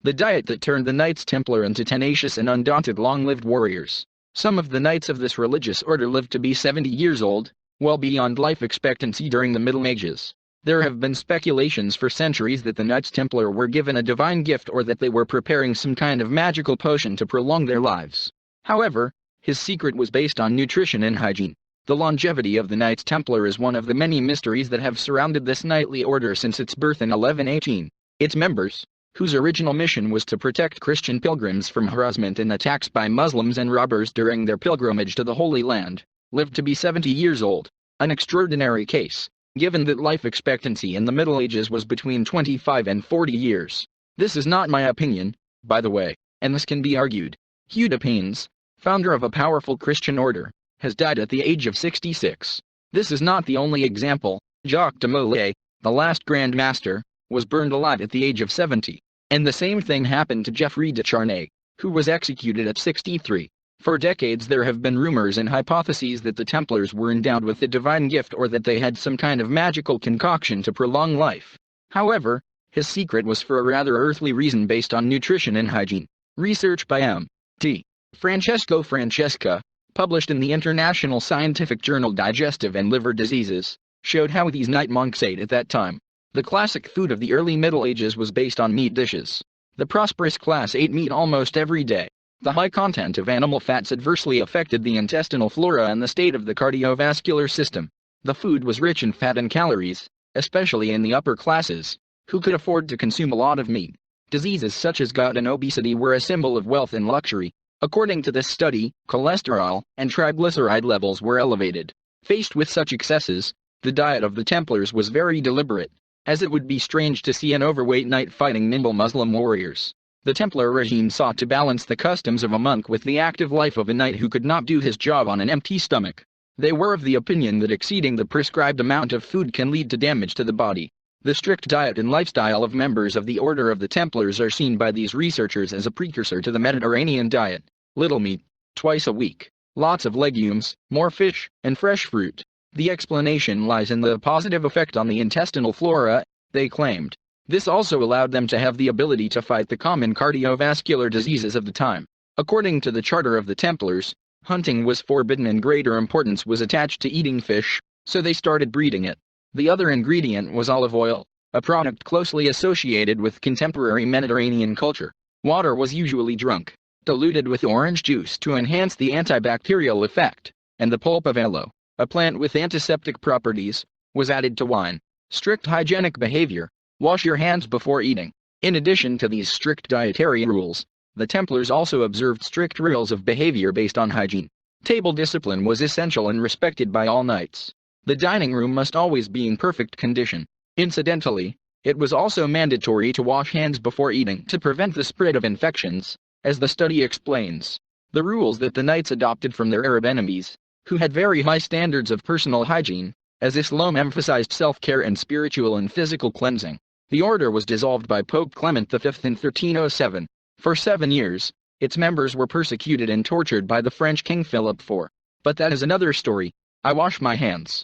the diet that turned the Knights Templar into tenacious and undaunted long-lived warriors. Some of the knights of this religious order lived to be 70 years old, well beyond life expectancy during the Middle Ages. There have been speculations for centuries that the Knights Templar were given a divine gift or that they were preparing some kind of magical potion to prolong their lives. However, his secret was based on nutrition and hygiene. The longevity of the Knights Templar is one of the many mysteries that have surrounded this knightly order since its birth in 1118. Its members, whose original mission was to protect Christian pilgrims from harassment and attacks by Muslims and robbers during their pilgrimage to the Holy Land, lived to be 70 years old, an extraordinary case, given that life expectancy in the Middle Ages was between 25 and 40 years. This is not my opinion, by the way, and this can be argued. Hugh de Paynes, founder of a powerful Christian order, has died at the age of 66. This is not the only example. Jacques de Molay, the last Grand Master, was burned alive at the age of 70, and the same thing happened to Geoffrey de Charnay, who was executed at 63. For decades there have been rumors and hypotheses that the Templars were endowed with a divine gift or that they had some kind of magical concoction to prolong life. However, his secret was for a rather earthly reason based on nutrition and hygiene. Research by M.T. Francesca, published in the International Scientific Journal Digestive and Liver Diseases, showed how these night monks ate at that time. The classic food of the early Middle Ages was based on meat dishes. The prosperous class ate meat almost every day. The high content of animal fats adversely affected the intestinal flora and the state of the cardiovascular system. The food was rich in fat and calories, especially in the upper classes, who could afford to consume a lot of meat. Diseases such as gout and obesity were a symbol of wealth and luxury. According to this study, cholesterol and triglyceride levels were elevated. Faced with such excesses, the diet of the Templars was very deliberate, as it would be strange to see an overweight knight fighting nimble Muslim warriors. The Templar regime sought to balance the customs of a monk with the active life of a knight who could not do his job on an empty stomach. They were of the opinion that exceeding the prescribed amount of food can lead to damage to the body. The strict diet and lifestyle of members of the Order of the Templars are seen by these researchers as a precursor to the Mediterranean diet. Little meat, twice a week, lots of legumes, more fish, and fresh fruit. The explanation lies in the positive effect on the intestinal flora, they claimed. This also allowed them to have the ability to fight the common cardiovascular diseases of the time. According to the Charter of the Templars, hunting was forbidden and greater importance was attached to eating fish, so they started breeding it. The other ingredient was olive oil, a product closely associated with contemporary Mediterranean culture. Water was usually drunk, diluted with orange juice to enhance the antibacterial effect, and the pulp of aloe, a plant with antiseptic properties, was added to wine. Strict hygienic behavior. Wash your hands before eating. In addition to these strict dietary rules, the Templars also observed strict rules of behavior based on hygiene. Table discipline was essential and respected by all knights. The dining room must always be in perfect condition. Incidentally, it was also mandatory to wash hands before eating to prevent the spread of infections, as the study explains. The rules that the knights adopted from their Arab enemies, who had very high standards of personal hygiene, as Islam emphasized self-care and spiritual and physical cleansing. The order was dissolved by Pope Clement V in 1307. For 7 years, its members were persecuted and tortured by the French King Philip IV. But that is another story. I wash my hands.